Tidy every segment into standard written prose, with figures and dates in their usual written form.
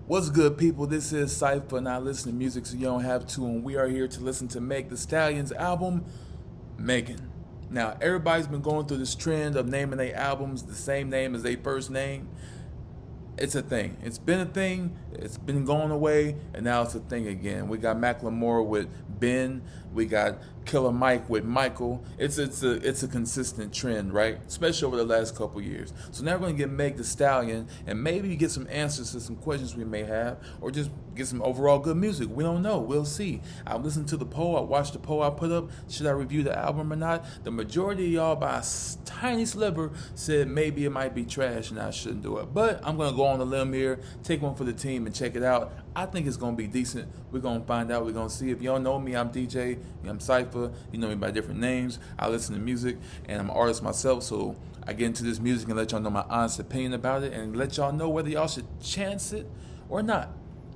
What's good, people? This is Cypher, and I listen to music so you don't have to, and we are here to listen to Meg the Stallion's album, Megan. Now, everybody's been going through this trend of naming their albums the same name as their first name. It's a thing. It's been a thing. It's been going away, and now it's a thing again. We got Macklemore with Ben. We got Killer Mike with Michael. It's a consistent trend, right? Especially over the last couple years. So now we're gonna get Meg the Stallion, and maybe get some answers to some questions we may have, or just get some overall good music. We don't know. We'll see. I listened to the poll. I watched the poll I put up. Should I review the album or not? The majority of y'all, by a tiny sliver, said maybe it might be trash and I shouldn't do it. But I'm gonna go on a limb here, take one for the team, and check it out. I think it's gonna be decent. We're gonna find out. We're gonna see. If y'all know me, I'm DJ. I'm Cypher. You know me by different names. I listen to music, and I'm an artist myself, so I get into this music and let y'all know my honest opinion about it, and let y'all know whether y'all should chance it or not.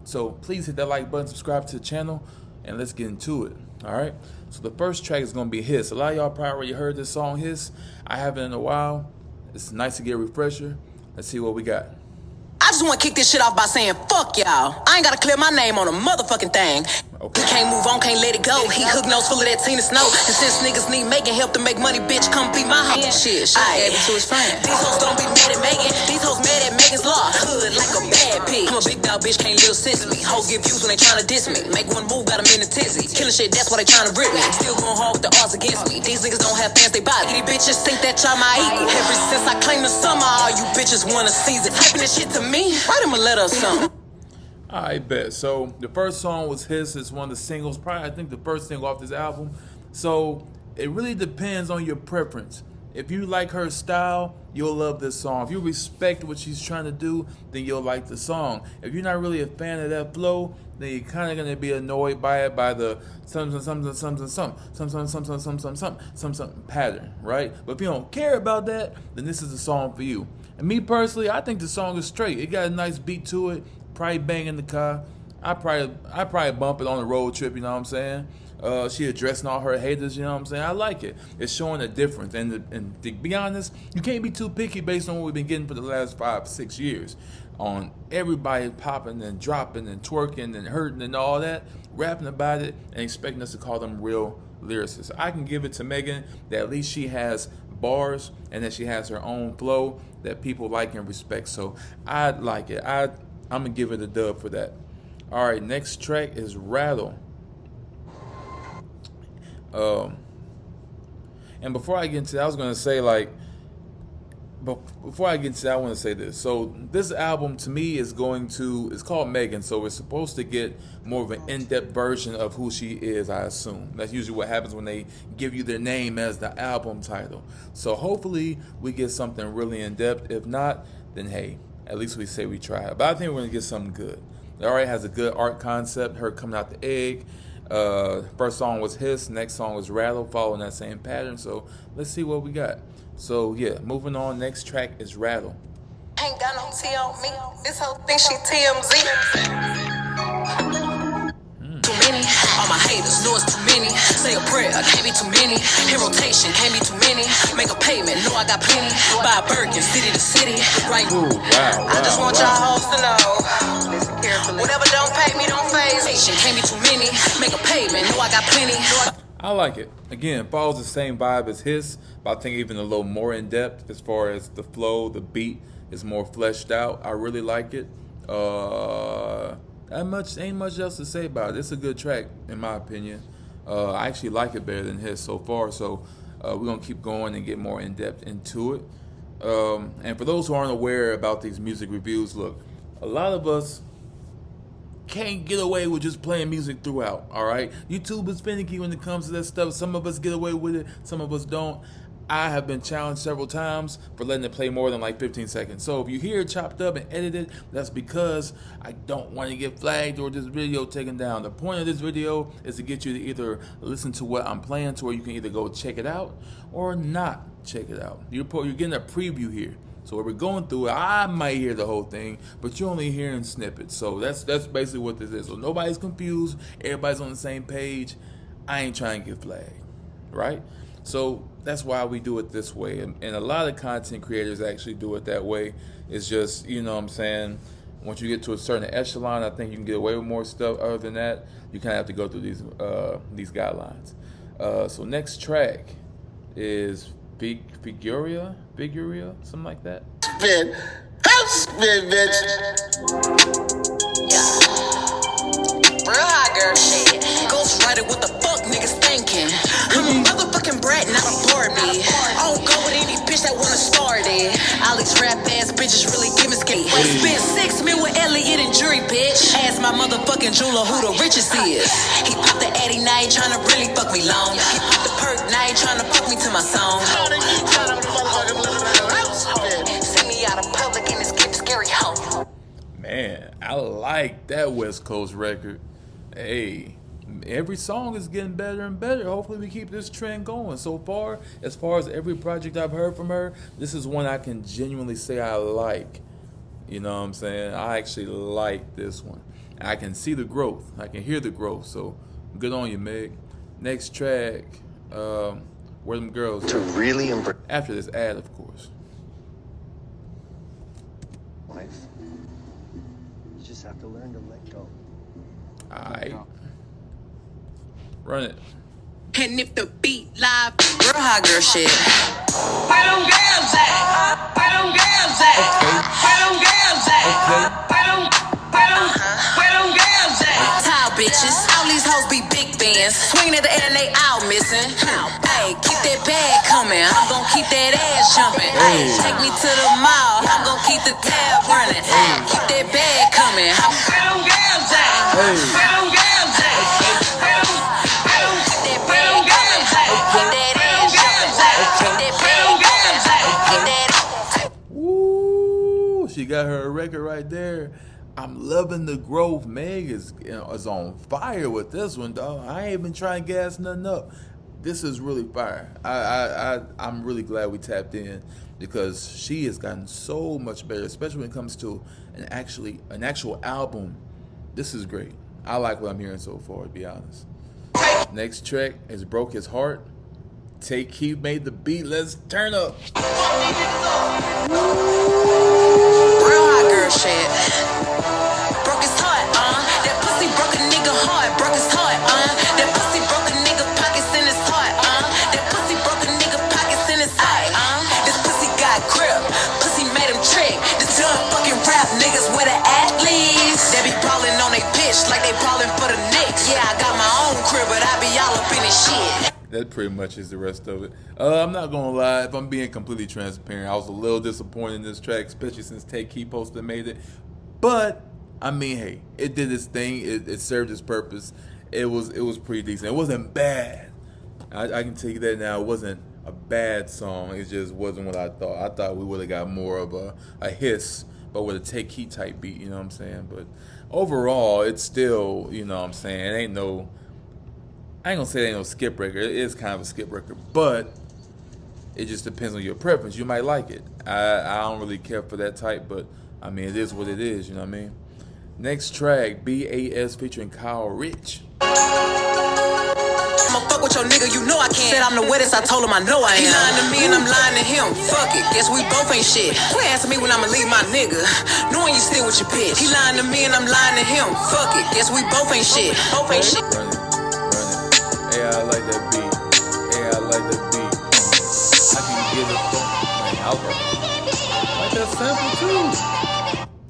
So please hit that like button, subscribe to the channel, and let's get into it. All right. So the first track is gonna be Hiss. A lot of y'all probably already heard this song Hiss. I haven't in a while. It's nice to get a refresher. Let's see what we got. I just want to kick this shit off by saying, fuck y'all. I ain't got to clear my name on a motherfucking thing. Okay. He can't move on, can't let it go. He hook nose full of that Tina Snow. And since niggas need making help to make money, bitch, come be my house. Shit, gave it to his friend. These hoes don't be mad at Megan. These hoes mad at Megan's law. Hood like a bad bitch. I'm a big dog, bitch, can't live since me. Hoes get views when they tryna diss me. Make one move, got 'em in the tizzy. Killing shit, that's why they tryna rip me. Still going hard with the odds against me. These niggas don't have fans, they body. These bitches think that y'all my equal. Ever since I claimed the summer, all you bitches wanna seize it. Typing this shit to me, write him a letter or something. I bet. So the first song was Hiss. It's one of the singles, probably I think the first single off this album. So it really depends on your preference. If you like her style, you'll love this song. If you respect what she's trying to do, then you'll like the song. If you're not really a fan of that flow, then you're kind of gonna be annoyed by it, by the some pattern, right? But if you don't care about that, then this is the song for you. And me personally, I think the song is straight. It got a nice beat to it. Probably bang in the car. I probably bump it on the road trip, you know what I'm saying? She addressing all her haters, you know what I'm saying? I like it. It's showing a difference. And to be honest, you can't be too picky based on what we've been getting for the last 5-6 years. On everybody popping and dropping and twerking and hurting and all that, rapping about it and expecting us to call them real lyricists. I can give it to Megan that at least she has bars and that she has her own flow that people like and respect. So I like it. I'm going to give it a dub for that. All right, next track is Rattle. And before I get into that, I was going to say, but before I get into that, I want to say this. So this album, to me, it's called Megan, so we're supposed to get more of an in-depth version of who she is, I assume. That's usually what happens when they give you their name as the album title. So hopefully we get something really in-depth. If not, then hey, at least we say we tried. But I think we're going to get something good. It already has a good art concept, her coming out the egg. First song was Hiss, next song was Rattle, following that same pattern. So let's see what we got. So yeah, moving on, next track is Rattle. Ain't got no T on me. This whole thing she TMZ. Too many, all my haters know it's too many. Say a prayer, can't be too many. In rotation, can't be too many. Make a payment, know I got plenty. Buy a Birkin, city to city. Right. Ooh, wow, I just want y'all hoes to know. Whatever don't pay me, don't phase. Can't be too many. Make a payment, know I got plenty. I like it. Again, follows the same vibe as Hiss, but I think even a little more in depth as far as the flow, the beat is more fleshed out. I really like it. Ain't much else to say about it. It's a good track in my opinion. I actually like it better than Hiss so far. So we're gonna keep going and get more in depth into it. And for those who aren't aware about these music reviews, look, a lot of us can't get away with just playing music throughout, all right? YouTube is finicky when it comes to that stuff. Some of us get away with it, some of us don't. I have been challenged several times for letting it play more than like 15 seconds. So if you hear it chopped up and edited, that's because I don't want to get flagged or this video taken down. The point of this video is to get you to either listen to what I'm playing to where you can either go check it out or not check it out. You're getting a preview here. So when we're going through it, I might hear the whole thing, but you're only hearing snippets. So that's basically what this is. So nobody's confused. Everybody's on the same page. I ain't trying to get flagged, right? So that's why we do it this way. And a lot of content creators actually do it that way. It's just, you know what I'm saying, Once you get to a certain echelon, I think you can get away with more stuff. Other than that, you kind of have to go through these guidelines. So next track is Figuria, something like that. Spin, bitch. Yeah. Real hot girl shit. Ghostwriter, what the fuck niggas thinking? I'm a motherfucking brat, not a Barbie. I don't go with any bitch that wanna start it. All these rap ass bitches really give me skin. Spent 6 mil with Elliot and Jury, bitch. Ask my motherfucking jeweler who the richest is. He popped the Addy, now he tryna really fuck me long. He popped the perk, now he tryna fuck me to my song. See me out of public in this kid scary home. Man, I like that West Coast record. Hey, every song is getting better and better. Hopefully we keep this trend going. So far as every project I've heard from her, this is one I can genuinely say I like. You know what I'm saying? I actually like this one. I can see the growth. I can hear the growth. So good on you, Meg. Next track, Where Them Girls To really embrace after this ad, of course. life, you just have to learn to let go. Alright. Run it. And if the beat live, real hot girl shit. Where them girls at? Where them girls at? Where them girls at? Where them girls at? Tile bitches, all these hoes be big bands. Swinging at the air and they all missing. Hey, keep that bag coming. I'm gon' keep that ass jumping. Hey, take me to the mall. I'm gon' keep the tab running. Keep that bag coming. Where them girls at? Where them girls at? Where them Keep that bag coming. Keep that ass jumping. Keep that bag coming. Keep that. Woo! She got her record right there. I'm loving the growth. Meg is on fire with this one, dog. I ain't even trying to gas nothing up. This is really fire. I'm really glad we tapped in because she has gotten so much better, especially when it comes to an actual album. This is great. I like what I'm hearing so far, to be honest. Next track is Broke His Heart. Take Keith made the beat. Let's turn up. Real hot girl shit. Broke his heart, that pussy broke a nigga heart. Broke his heart, that pussy broke a nigga pockets in his heart, that pussy broke a nigga pockets in his eye, this pussy got grip, pussy made him trick. This dumb fucking rap niggas with the athletes. They be ballin' on they pitch like they ballin' for the Knicks. Yeah, I got my own crib, but I be all up in his shit. That pretty much is the rest of it. I'm not gonna lie, if I'm being completely transparent, I was a little disappointed in this track, especially since Take Key posted made it. But I mean, hey, it did its thing. It served its purpose. It was pretty decent. It wasn't bad. I can tell you that now. It wasn't a bad song. It just wasn't what I thought. I thought we would have got more of a hiss, but with a Take Key type beat. You know what I'm saying? But overall, it's still, you know what I'm saying. It ain't no. I ain't gonna say it ain't no skip record. It is kind of a skip record, but it just depends on your preference. You might like it. I don't really care for that type, but I mean, it is what it is. You know what I mean? Next track, BAS featuring Kyle Rich. I'ma fuck with your nigga, you know I can't. Said I'm the wettest, I told him I know I am. He lying to me and I'm lying to him. Fuck it, guess we both ain't shit. Quit asking me when I'ma leave my nigga, knowing you still with your bitch. He lying to me and I'm lying to him. Fuck it, guess we both ain't shit. Both ain't shit. Run it. Hey, I like that beat. Hey, I like that beat. I can get it from. Man, I like that sample too.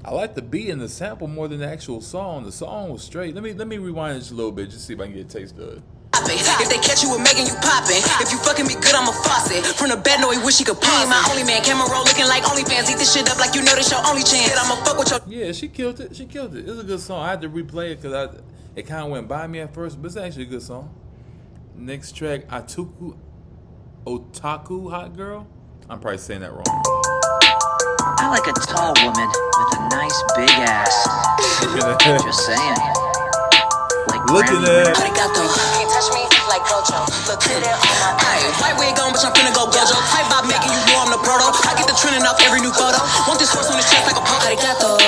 I like the beat and the sample more than the actual song. The song was straight. Let me rewind it just a little bit, just see if I can get a taste of it. If they catch you with Megan, you poppin'. If you fucking me good, I'm a faucet. From the bed, no, he wish he could pause. My only man, camera roll looking like OnlyFans. Eat this shit up like you know this your only chance. I'ma fuck with your. Yeah, she killed it. She killed it. It was a good song. I had to replay it because it kind of went by me at first, but it's actually a good song. Next track, Otaku Hot Girl. I'm probably saying that wrong. I like a tall woman with a nice big ass. Just saying. Like Looking at. Arigato. Can't touch me like Gojo. Look at it on my eye. White wig on, bitch, I'm finna go Gojo. Hype about making you know I'm the proto. I get the trending off every new photo. Want this horse on his chest like a punk. Arigato.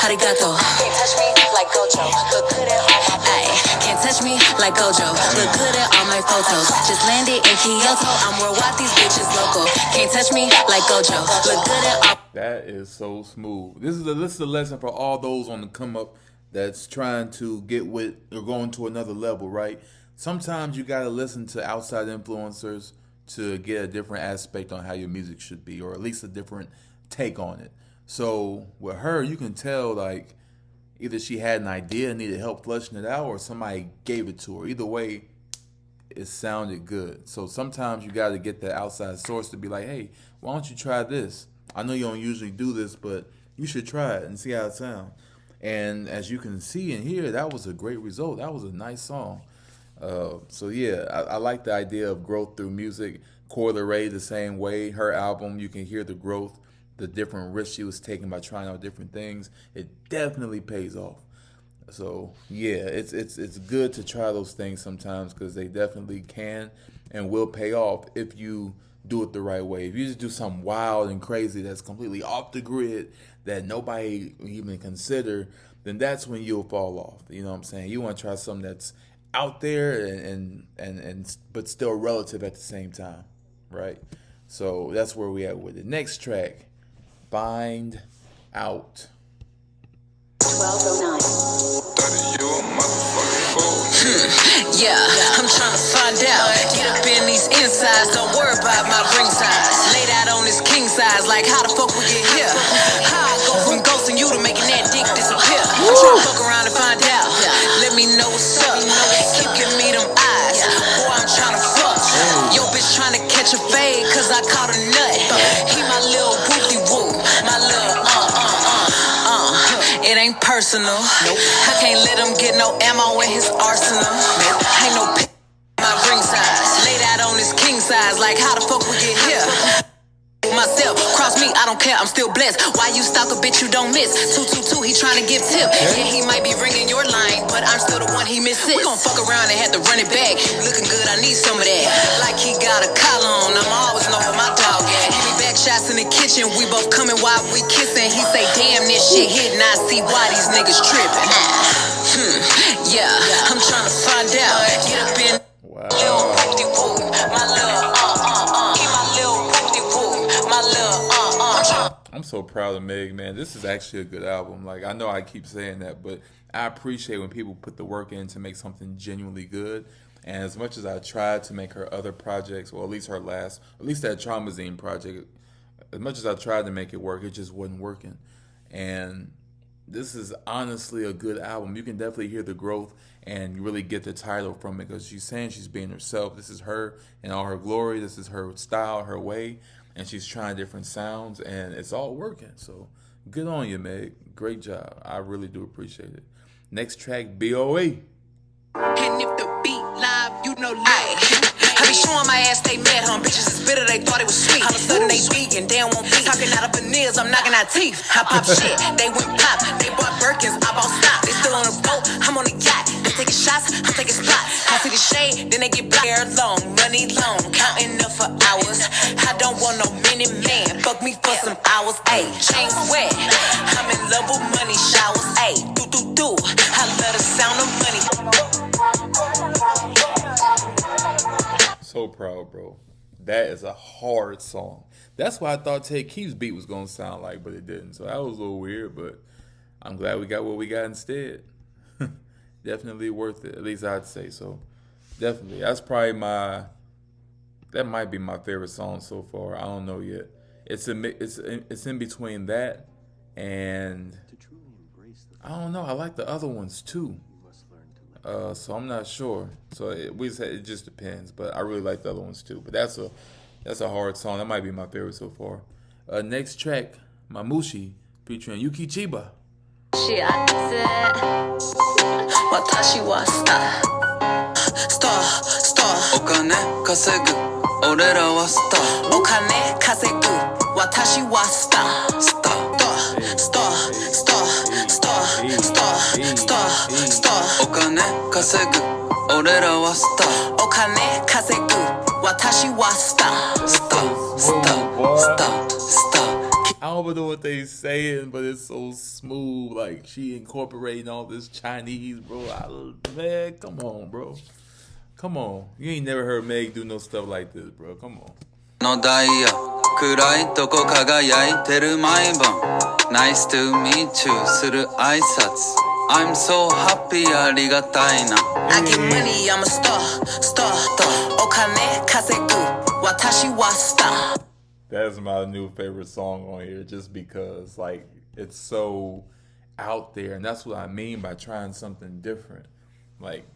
Arigato. Can't touch me like Gojo. Look good at all my eye. Can't touch me like Gojo. Look good at all my photos. Just landed in Kyoto. I'm worldwide, these bitches local. Can't touch me like Gojo. Look good at all. That is so smooth. This is a lesson for all those on the come up that's trying to get with or going to another level, right? Sometimes you gotta listen to outside influencers to get a different aspect on how your music should be, or at least a different take on it. So with her, you can tell like either she had an idea and needed help fleshing it out, or somebody gave it to her. Either way, it sounded good. So sometimes you got to get that outside source to be like, hey, why don't you try this? I know you don't usually do this, but you should try it and see how it sounds. And as you can see and hear, that was a great result. That was a nice song. So yeah, I like the idea of growth through music. Coyle Ray the same way. Her album, you can hear the growth, the different risks she was taking by trying out different things. It definitely pays off. So yeah, it's good to try those things sometimes because they definitely can and will pay off if you do it the right way. If you just do something wild and crazy that's completely off the grid that nobody even consider, then that's when you'll fall off. You know what I'm saying? You want to try something that's out there and but still relative at the same time, right? So that's where we at with it. Next track, Find Out. 1209. Yeah, I'm trying to find out. Get up in these insides, don't worry about my ring size. Laid out on this king size, like how the fuck we get here? How I go from ghosting you to making that dick disappear? I'm trying to fuck around and find out. Let me know what's up. Keep giving me them eyes. Boy, I'm trying to fuck. Yo, bitch trying to catch a fade, cause I caught a nut. He my little whoopty whoop, my little It ain't personal. I can't let him get no ammo in his arsenal. Ain't no my ring size. Laid out on this king size, like how the fuck we get here? Myself, cross me, I don't care, I'm still blessed. Why you stalk a bitch you don't miss? 222, he tryna give tip. Yeah, he might be ringing your line, but I'm still the one he misses. We gon' fuck around and have to run it back. Looking good, I need some of that. Like he got a collar on, I'm always know where my dog at. He back shots in the kitchen, we both coming while we kissing. He say, damn, this shit hit, and I see why these niggas tripping. Yeah, I'm tryna find out. Get up in little whoop-de-whoop, my little He my little whoop-de-whoop, my little I'm so proud of Meg, man. This is actually a good album. Like, I know I keep saying that, but I appreciate when people put the work in to make something genuinely good. And as much as I tried to make her other projects, well, at least her last, at least that Traumazine project, as much as I tried to make it work, it just wasn't working. And this is honestly a good album. You can definitely hear the growth and really get the title from it because she's saying she's being herself. This is her in all her glory. This is her style, her way. And she's trying different sounds, and it's all working. So good on you, Meg. Great job. I really do appreciate it. Next track, BOA. And if the beat live, you know I be showing my ass they met him. Bitches is bitter, they thought it was sweet. All of a sudden they vegan, they don't want beef. Talking out of veneers, I'm knocking out teeth. I pop shit, they went pop. They bought Birkins, I bought stock. They still on the boat, I'm on the yacht. They taking shots, I'm taking spots. I see the shade, then they get black. Hair long, money long, counting up for hours. I don't want no minute man, fuck me for some hours. Ayy, chains wet, I'm in love with money showers. Ayy, do, I love the sound of money. So proud, bro. That is a hard song. That's why I thought Ted Keith's beat was gonna sound like, but it didn't. So that was a little weird, but I'm glad we got what we got instead. Definitely worth it. At least I'd say so. Definitely. That's probably that might be my favorite song so far. I don't know yet. It's in between that and I don't know. I like the other ones too. So I'm not sure. So it just depends. But I really like the other ones too. But that's a hard song. That might be my favorite so far. Next track, Mamushi featuring Yuki Chiba. Shit, I said, Watashi wa star. お金稼ぐ俺らはスター。お金稼ぐ私はスター。スター。お金稼ぐ俺らはスター。お金稼ぐ私はスター。スター。I don't even know what they saying, but it's so smooth. Like she incorporating all this Chinese, bro. Man, come on, bro. Come on. You ain't never heard Meg do no stuff like this, bro. Come on. のダイヤ暗いとこ輝いてる毎晩 Nice to meet you する挨拶 I'm so happy ありがたいな I get money, I'm a star. お金稼ぐ私はスター That's my new favorite song on here, just because like it's so out there, and that's what I mean by trying something different. Like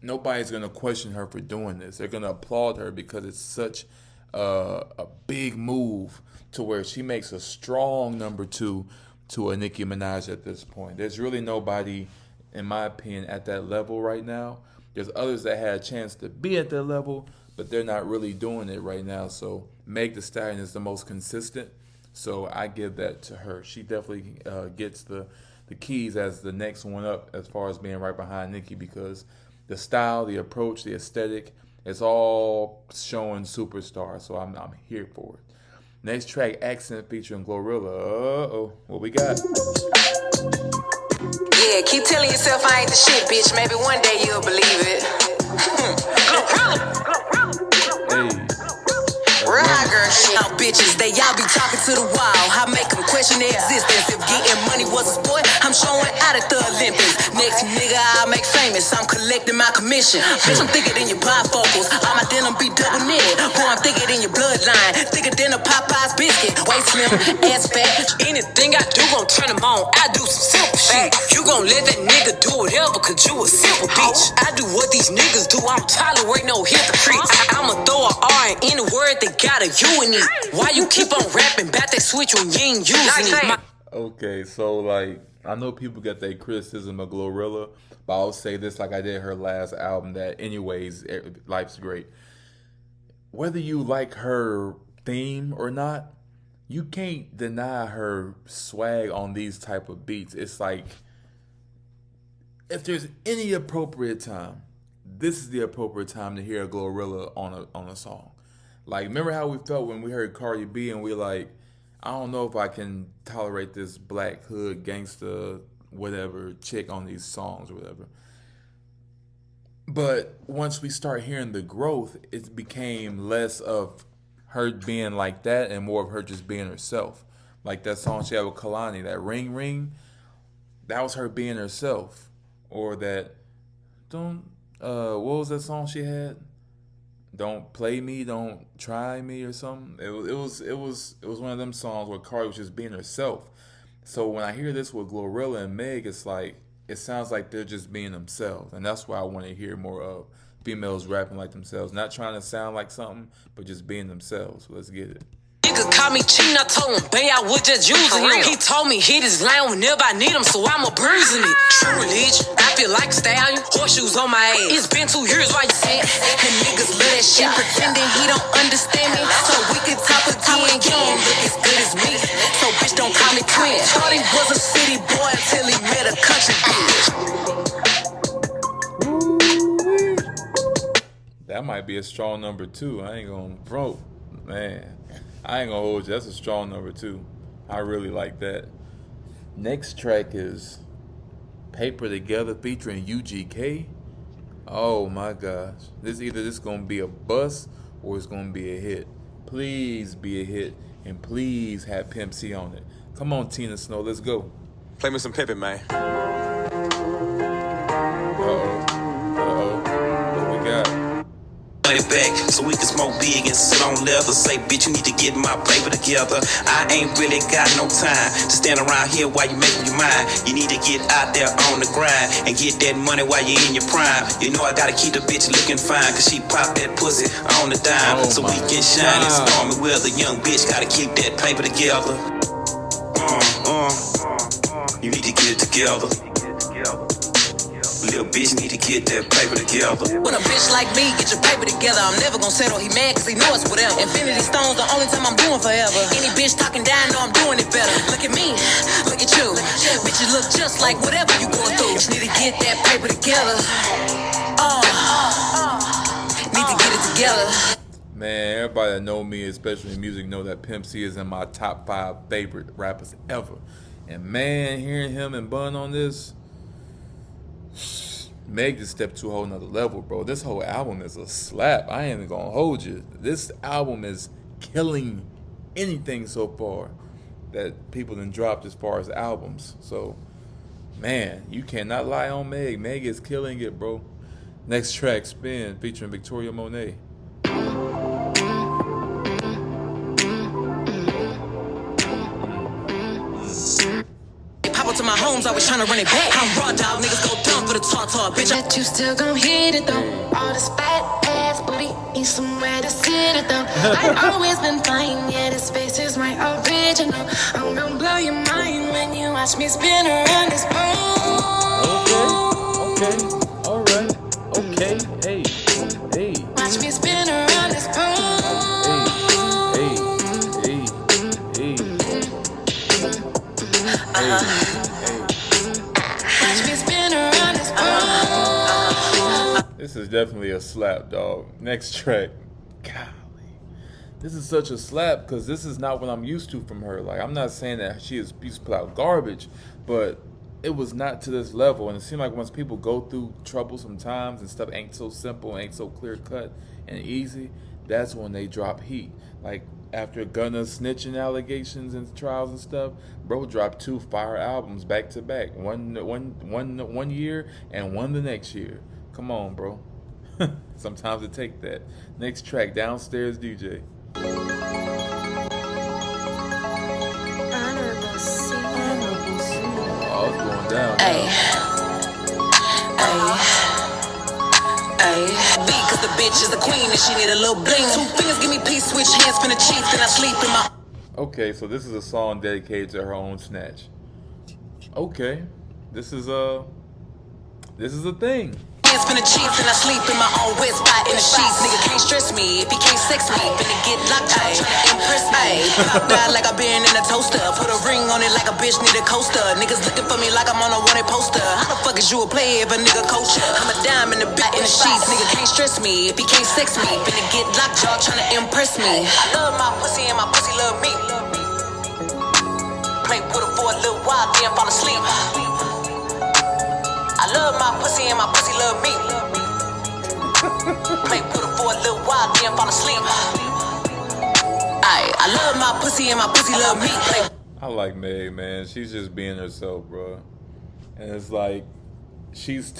nobody's gonna question her for doing this. They're gonna applaud her because it's such a big move to where she makes a strong number two to a Nicki Minaj at this point. There's really nobody, in my opinion, at that level right now. There's others that had a chance to be at that level, but they're not really doing it right now. So Meg Thee Stallion is the most consistent. So I give that to her. She definitely gets the keys as the next one up as far as being right behind Nicki, because the style, the approach, the aesthetic, it's all showing superstar. So I'm here for it. Next track, Accent featuring Glorilla. Uh-oh, what we got? Yeah, keep telling yourself I ain't the shit, bitch. Maybe one day you'll believe it. Hey. Real hot girl shit. Y'all bitches, they y'all be talking to the wall. I make them question their existence. If getting money was a sport, I'm showing out at the Olympics. Next nigga I'll make famous, I'm collecting my commission. Bitch, I'm thicker than your bifocals. All my denim be double knit. Boy, I'm thicker than your bloodline. Thicker than a Popeye's biscuit. Waist slim, ass fat. Anything I do gon' turn them on. I do some simple shit. You gon' let that nigga do whatever, cause you a simple bitch. I do what these niggas do, I'm tolerate no hypocrites. I'ma throw a R in any word that got a U in it. Why you keep on rapping about that switch when you ain't using it? Okay, so like I know people get their criticism of Glorilla, but I'll say this like I did her last album, that anyways, life's great. Whether you like her theme or not, you can't deny her swag on these type of beats. It's like, if there's any appropriate time, this is the appropriate time to hear a Glorilla on a song. Like, remember how we felt when we heard Cardi B and we like, I don't know if I can tolerate this black hood gangsta whatever chick on these songs or whatever. But once we start hearing the growth, it became less of her being like that and more of her just being herself. Like that song she had with Kalani, that Ring Ring, that was her being herself. Or that what was that song she had? Don't play me, don't try me, or something. It was one of them songs where Cardi was just being herself. So when I hear this with Glorilla and Meg, it's like, it sounds like they're just being themselves, and that's why I want to hear more of females rapping like themselves, not trying to sound like something, but just being themselves. So let's get it. Nigga caught me cheating, I told him, bae, I was just using him. He told me hit his line whenever I need him, so I'm a bruising it. True religion, I feel like Stallion, horseshoes on my ass. It's been 2 years, why you saying? And niggas love that shit, pretending he don't understand me. So we can top again, you don't look as good as me. So bitch, don't call me twin. Thought he was a city boy until he met a country bitch. That might be a strong number 2. I ain't gonna broke, man. I ain't gonna hold you. That's a strong number 2. I really like that. Next track is Paper Together featuring UGK. Oh my gosh. This gonna be a bust or it's gonna be a hit. Please be a hit, and please have Pimp C on it. Come on, Tina Snow, let's go. Play me some Pippin, man. What we got? It back so we can smoke big and sit on leather. Say, bitch, you need to get my paper together. I ain't really got no time to stand around here while you making your mind. You need to get out there on the grind and get that money while you're in your prime. You know I gotta keep the bitch looking fine, cause she pop that pussy on the dime. So we can shine and stormy weather. Young bitch gotta keep that paper together. You need to get it together. Little bitch need to get that paper together. When a bitch like me get your paper together, I'm never gonna settle. He mad cause he know it's whatever. Infinity stones the only time I'm doing forever. Any bitch talking down, know I'm doing it better. Look at me, look at you. Bitches look just like whatever you going through. Just need to get that paper together. Need to get it together. Man, everybody that know me, especially in music, know that Pimp C is in my top 5 favorite rappers ever. And man, hearing him and Bun on this, Meg just stepped to a whole nother level, bro. This whole album is a slap. I ain't even gonna hold you. This album is killing anything so far that people done dropped as far as albums. So, man, you cannot lie on Meg. Meg is killing it, bro. Next track, Spin, featuring Victoria Monet. Pop up to my homes, I was trying to run it back. I'm raw dog, niggas go dumb for the talk, bitch. Bet you still gon' hit it though. All this fat ass booty need somewhere to sit it though. I've always been fine, yeah, this face is my original. I'm gon' blow your mind when you watch me spin around this pole. Okay, alright, okay, hey, hey. Watch me spin around this pole. Watch me spin around this pole. This is definitely a slap, dog. Next track. Golly. This is such a slap because this is not what I'm used to from her. Like, I'm not saying that she used to put out garbage, but it was not to this level. And it seemed like once people go through troublesome times and stuff ain't so simple, ain't so clear cut and easy, that's when they drop heat. Like, after Gunna snitching allegations and trials and stuff, bro dropped 2 fire albums back to back. One year and one the next year. Come on, bro. Sometimes it take that. Next track, Downstairs DJ. Oh, it's going down. Ayy. Cause the bitch is the queen and she need a little bling. 2 fingers give me peace, switch hands, spin the cheeks, then I sleep in my. Okay, so this is a song dedicated to her own snatch. Okay, this is a thing. Spin the cheeks and I sleep in my own wet spot in the sheets. Nigga can't stress me if he can't sex me. Finna get locked out, tryna impress me. Popped out like I been in a toaster. Put a ring on it like a bitch need a coaster. Niggas looking for me like I'm on a wanted poster. How the fuck is you a player if a nigga coach ya? I'm a dime in the back in the sheets. Nigga can't stress me if he can't sex me. Finna get locked, y'all tryna impress me. I love my pussy and my pussy love me. Play with her for a little while, then fall asleep. I love my pussy and my pussy love me. Play with her for a little while, then fall asleep. I love my pussy and my pussy love me. I like Meg, man. She's just being herself, bro. And it's like she's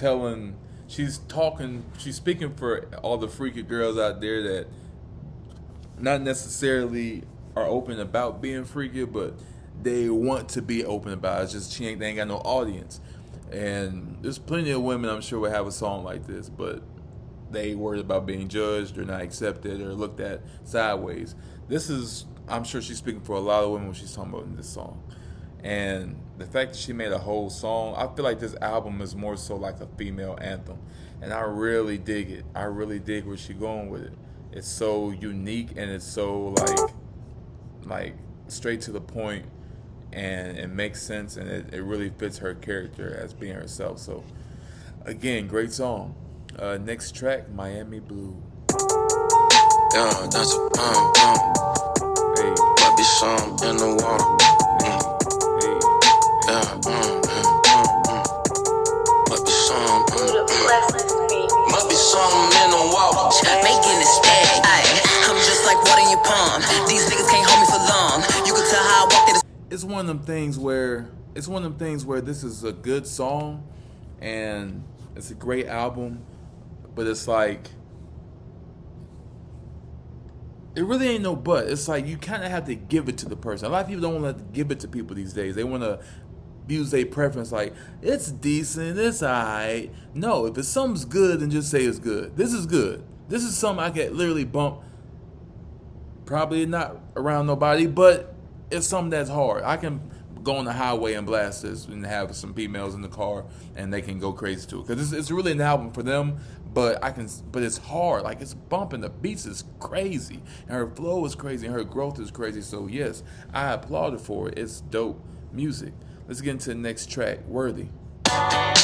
speaking for all the freaky girls out there that not necessarily are open about being freaky, but they want to be open about it. It's just they ain't got no audience. And there's plenty of women I'm sure would have a song like this, but they worried about being judged or not accepted or looked at sideways. I'm sure she's speaking for a lot of women when she's talking about in this song. And the fact that she made a whole song, I feel like this album is more so like a female anthem. And I really dig it. I really dig where she's going with it. It's so unique and it's so like straight to the point. And it makes sense, and it really fits her character as being herself. So, again, great song. Next track, Miami Blue. Yeah, that's Hey, might be some in the water. hey, Yeah, might be some. Might be some in the water. Making it stack. I'm just like water in your palm. These niggas can't hold me for long. You can tell how I walk in the. it's one of them things where this is a good song and it's a great album, but it's like it really ain't no but. It's like you kind of have to give it to the person. A lot of people don't want to give it to people these days. They want to use their preference like it's decent, it's alright. No, if it's something's good, then just say it's good. This is good. This is something I could literally bump. Probably not around nobody, but it's something that's hard. I can go on the highway and blast this and have some females in the car and they can go crazy to it. Because it's really an album for them, but it's hard. Like, it's bumping. The beats is crazy. And her flow is crazy and her growth is crazy. So, yes, I applaud her for it. It's dope music. Let's get into the next track, Worthy. I'm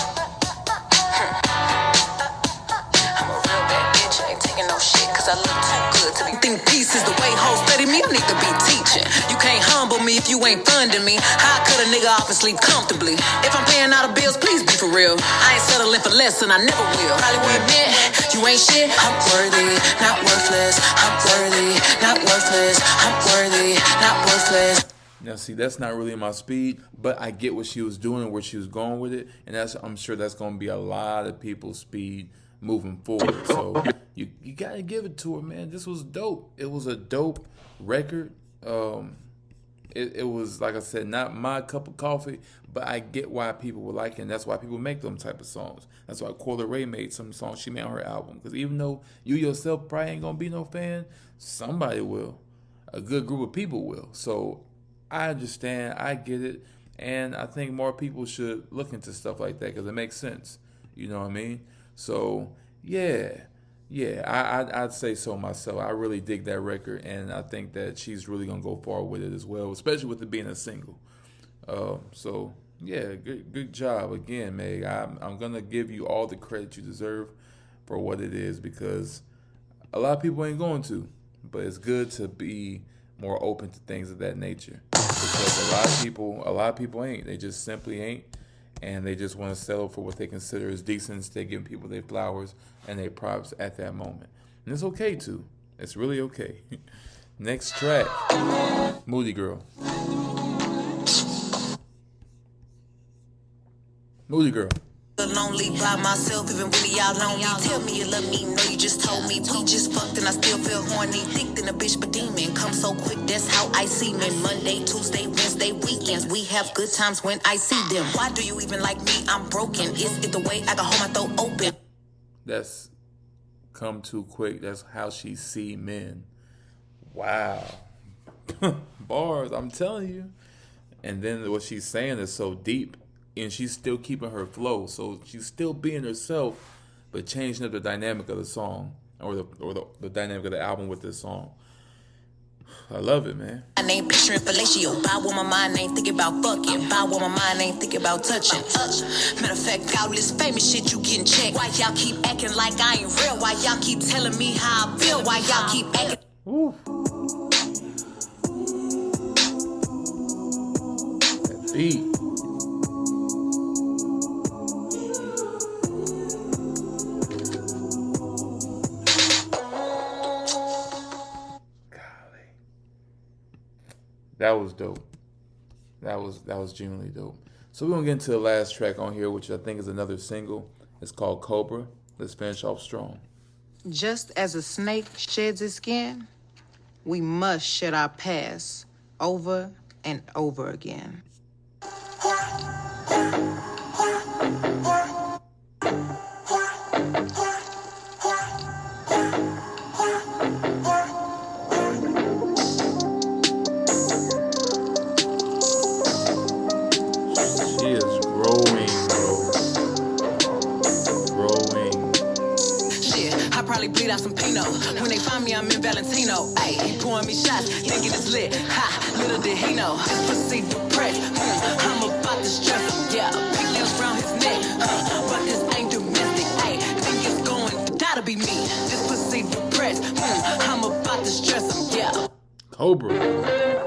a real bad bitch, I ain't taking no shit, cause I look too good You think peace is the way hoes study me? I need to be teaching. You can't humble me if you ain't funding me. How could a nigga off and sleep comfortably? If I'm paying all the bills, please be for real. I ain't settling for less and I never will. Probably would admit you ain't shit. I'm worthy, not worthless. I'm worthy, not worthless. I'm worthy, not worthless. Now, see, that's not really my speed, but I get what she was doing and where she was going with it, and I'm sure that's going to be a lot of people's speed moving forward. So you got to give it to her, man. This was dope. It was a dope record. It was, like I said, not my cup of coffee, but I get why people were liking it, and that's why people make them type of songs. That's why Coyle Ray made some songs she made on her album, because even though you yourself probably ain't going to be no fan, somebody will. A good group of people will. So I understand, I get it, and I think more people should look into stuff like that because it makes sense. You know what I mean? So yeah, I'd say so myself. I really dig that record, and I think that she's really gonna go far with it as well, especially with it being a single. So yeah, good job again, Meg. I'm gonna give you all the credit you deserve for what it is, because a lot of people ain't going to, but it's good to be more open to things of that nature, because a lot of people ain't. They just simply ain't, and they just want to settle for what they consider as decent instead of giving people their flowers and their props at that moment. And it's okay too. It's really okay. Next track, Moody Girl. Moody Girl. Lonely by myself, even when y'all lonely. Tell me you love me, no, you just told me. We just fucked and I still feel horny. Thick than a bitch, but demon. Come so quick, that's how I see men. Monday, Tuesday, Wednesday, weekends. We have good times when I see them. Why do you even like me? I'm broken. Is it the way I can hold my throat open? That's come too quick. That's how she see men. Wow. Bars, I'm telling you. And then what she's saying is so deep. And she's still keeping her flow, so she's still being herself, but changing up the dynamic of the song or the dynamic of the album with this song. I love it, man. I ain't picturing fellatio. Buy what my mind ain't thinking about fucking. Buy what my mind ain't thinking about touching. Matter of fact, all this famous shit you getting checked. Why y'all keep acting like I ain't real? Why y'all keep telling me how I feel? Why y'all keep acting? Woo. That beat. That was dope. That was genuinely dope. So we're gonna get into the last track on here, which I think is another single. It's called Cobra. Let's finish off strong. Just as a snake sheds its skin, we must shed our past over and over again. Bleed out some Pinot. When they find me, I'm in Valentino. Ayy, he pouring me shots, thinking it's lit. Ha, little did he know. This pussy depressed. I'm about to stress him. Yeah, big nails around his neck. But this ain't domestic. Ayy, think it's going, gotta be me. This pussy depressed. I'm about to stress him. Yeah. Cobra.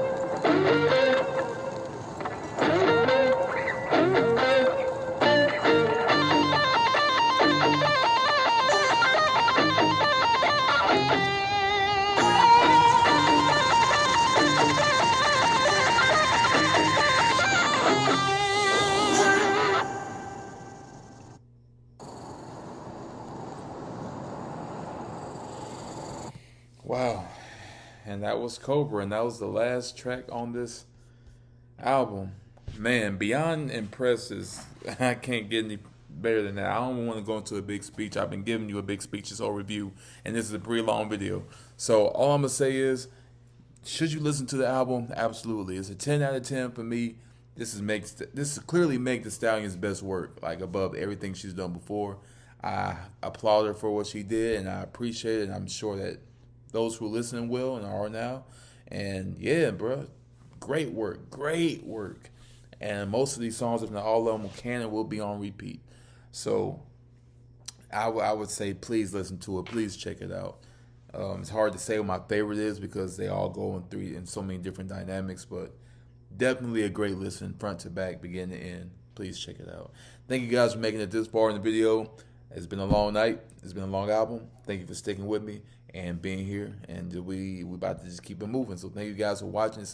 Wow. And that was Cobra, and that was the last track on this album. Man, beyond impressive. I can't get any better than that. I don't want to go into a big speech. I've been giving you a big speech this whole review, and this is a pretty long video. So all I'm going to say is, should you listen to the album? Absolutely. It's a 10 out of 10 for me. This is clearly Meg Thee Stallion's best work, like above everything she's done before. I applaud her for what she did, and I appreciate it, and I'm sure that those who listen will and are now. And yeah, bro, great work. And most of these songs, if not all of them, can and will be on repeat. So I would say please listen to it. Please check it out. It's hard to say what my favorite is because they all go in so many different dynamics, but definitely a great listen, front to back, beginning to end. Please check it out. Thank you guys for making it this far in the video. It's been a long night. It's been a long album. Thank you for sticking with me and being here. And we about to just keep it moving. So thank you guys for watching.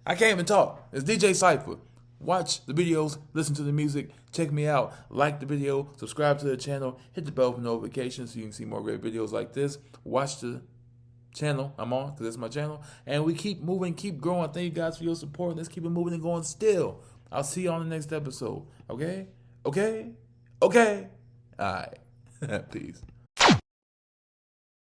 I can't even talk. It's DJ Cypher. Watch the videos, listen to the music, check me out, like the video, subscribe to the channel, hit the bell for notifications so you can see more great videos like this. Watch the channel I'm on, because it's my channel. And we keep moving, keep growing. Thank you guys for your support. Let's keep it moving and going still. I'll see you on the next episode. Okay? Okay? Okay? All right. Peace.